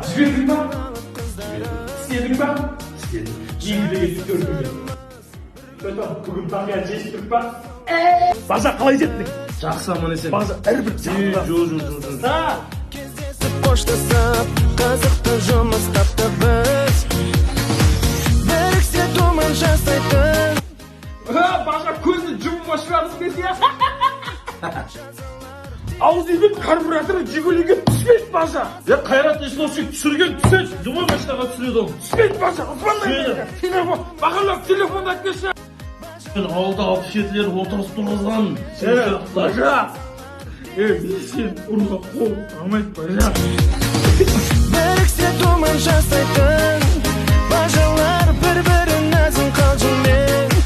Жібердің ба? Істедің ба? Істедім. Еңгіде кетіп көрдім. Бүгін тақия жестік па? Бажа қалай жеттің? Жақсы аман есен. Бажа әрбір Жоқ. Кездесіп қоштасып, қызықты жұмыс таптық біз. Біріксе думан жасайтын. Бажа көзді жұмып ашпадыңыз бе сия? Ауыз үйдің карбюраторы Жигулиге түспейді Бажа. Қайрат Исловский түсірген түседі. Жұма машинаға түсіреді ол. Түспейді Бажа. Телефон, бағалап телефон әткеші. Ауылда 67-лер отырыс тұрғызған. Бажа. Мен сен ұрға қол алмайды Бажа. Біріксе думан жасайтын. Бажалар бір-бірін нәзін қалжыңмен.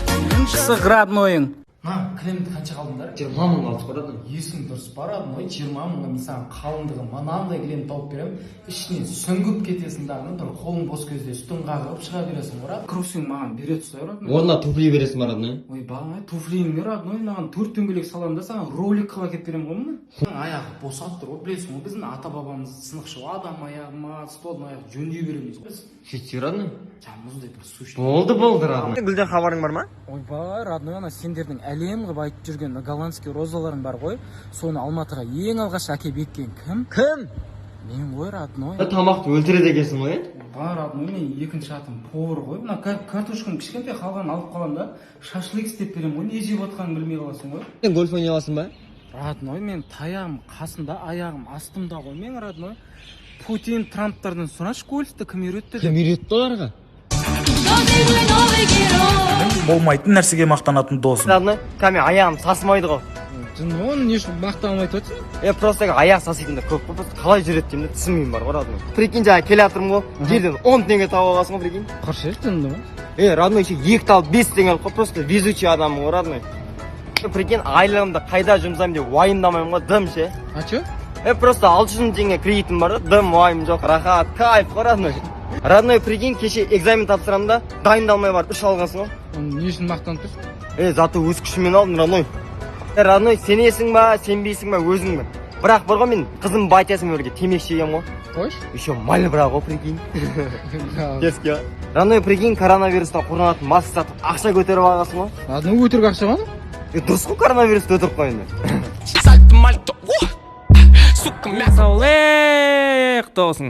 Қысық роднойың. На, кілемді қанша қалдыңдар? 20 мың алып барады. Есің дұрыс барады ой, 20 мыңға мен саған қалыңдығы мынандай кілем тауып беремін. Ішіне сүңгіп кетесің дағы, бір қолың бос кезде үстін қағып шыға бересің, брат. Кросинг маған бере тұстай, родной. Орнына туфли бересің ба, родной? Ой, бағай, туфлиіңді, родной, маған 4 дөңгелек саламын да саған ролик қылып әкеліп беремін ғой мына. Аяғы босап тұр, білесің ғой, біздің ата-бабамыз сынықшы адам аяғыма, столдың аяғы жөндей береміз біз. Сөйтсей, родной? Мұздай бір суши. Болды, родной. Гүлден хабарың бар ма? Ойбай, родной, ана сендердің әлем қып айтып жүрген голландский розаларың бар ғой, соны Алматыға ең алғаш әкеп еккен кім? Кім? Мен ғой, родной. Тамақты өлтіреді екенсің ғой, Бар, родной, мен екінші атым повар ғой. Мына картошканың кішкентай қалған алып қалам да, шашлык істеп беремін ғой, не жеп отқанын білмей қаласың ғой. Сен гольф ойнай аласың ба? Родной, мен таяғым қасында, аяғым астымда ғой, мен родной. Путин Трамптардан сұрашы гольфті кім үйретті деп. Кім үйретті оларға? Болмайтын нәрсеге мақтанатын досым. Родной, кәме аяғым сасымайды ғой. Оны не үшін мақтамай тұрсың? Просто аяқ саситындар көп қой, қалай жүреді деймін де түсінбеймін бар ғой, родной. Прикинь, жаңа келе жатырмын ғой, жерден 10 теңге тауып аласың ғой, прикинь. Қыршы ешкенді ма? Родной, еще 2 алып 5 теңге алып қой, просто везучий адаммын ғой, родной. Прикинь, айлығымды қайда жұмсаймын деп уайымдамаймын ғой, дым ше. А чё? Просто 600 мың теңге кредитім бар да, дым уайым жоқ, рахат, кайф қой, родной. Родной, прикинь, кеше экзамен тапсырамын да, дайындалмай барып 3 алғансың ғой. Не үшін мақтанып тұрсың? Зато өз күшіммен алдым, родной. Родной, сенесің ба, сенбейсің ба, өзің біл. Бірақ бар ғой, мен қызым батясымен бірге темекі шегем ғой. Қойш? Еще маль бірақ ғой, прикинь. Еске. Родной, прикинь, коронавирустан қорғанатын маска сатып, ақша көтеріп алғансың ғой. Родной, өтірік ақша ма? Дұрыс қой, коронавирусты өтіріп қойынды. Саулек досың.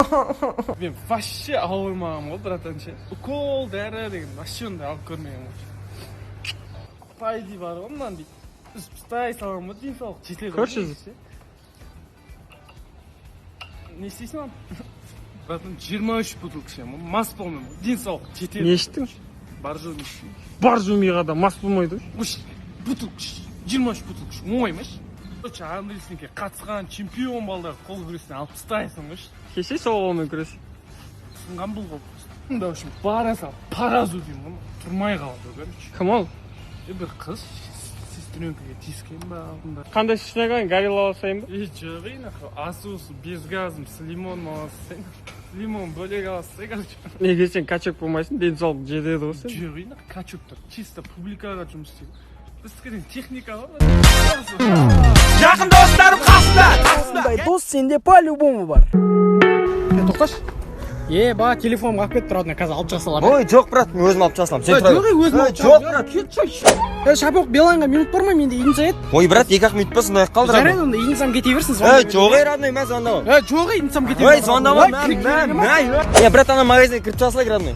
Мен вообще ауырмағым ғой, братанше. Укол, дәрі деген, вообще ондай алып көрмеген ғой. Пайди бар ғой, мынан дейді. Үстай салам ғой, денсаулық жетеді. Көршіңіз? Не істейсің ал? Братан, 23 бутылка ішемін, мас болмаймын, денсаулық жетеді. Не іштің? Бар жумиға да мас болмайды. Үш бутылка, 23 бутылка, оңаймаш. Андрейсінке қатысқан чемпион балдар қол күресіне алып тастайсың ғой. Кеше сол қолмен күрес. Сынған бұл қол. Да, в общем, бараса, паразу деймін ғой. Тұрмай қалды, короче. Кім ол? Бір қыз, сестренкаге тиіскен ба алдында. Қандай шынайған горилла алсайын ба? Жоқ, асусы без газым, с лимоном аласың. Лимон бөлек аласың, короче. Неге сен качок болмайсың, денсаулық жетеді ғой сен? Жоқ, качоктар, чисто публикаға жұмыс істейді. Біздікеден техника бар. Жақын достарым қасында. Дос сенде по-любому бар. Тоқташ. Ба, телефоным қалып кетті, родной, қазір алып жасалар. Ой, жоқ, брат, мен өзім алып жасалам. Сен тұра бер. Өзім алып Жоқ, брат. Шапок, Беланға минут бар ма, менде иін сает? Ой, брат, 2-ақ минут па, сондай қалды, Жарайды, родной. онда иін сам кете берсін, звондай. Жоқ, родной, мен звондамам. Жоқ, иін сам кете берсін. Ой, звондамам. Брат, ана магазинге кіріп жасылайық, родной.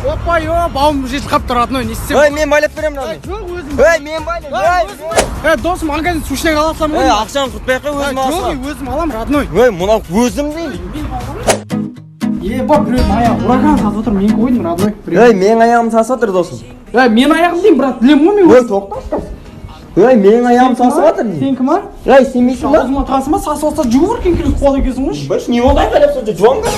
Опа, бауым жетіп қап тұр, родной, не істесем? Ой, мен байлап беремін, родной. Жоқ, өзім. Ой, мен байлап. Досым, магазин сушнек аласам ғой. Ақшаны құртпай ақ қой, өзім аласам. Жоқ, өзім алам, родной. Ой, мұнау өзім деймін. Привет, аяқ, ураган сатып отыр, менікі ойдым, родной. Ой, мен аяғым сасып отыр, досым. Мен аяғым деймін, брат, білем ғой мен. Ой, тоқтап. Ой, мен аяғым сасып отыр. Сен кім, а? Ой, сенбейсің ба? Аузыма тұрасың ба, сасып отса, жүгір кеңкілік қуады екенсің ғой. Бәш, не олай қалап сонша, жуан ба?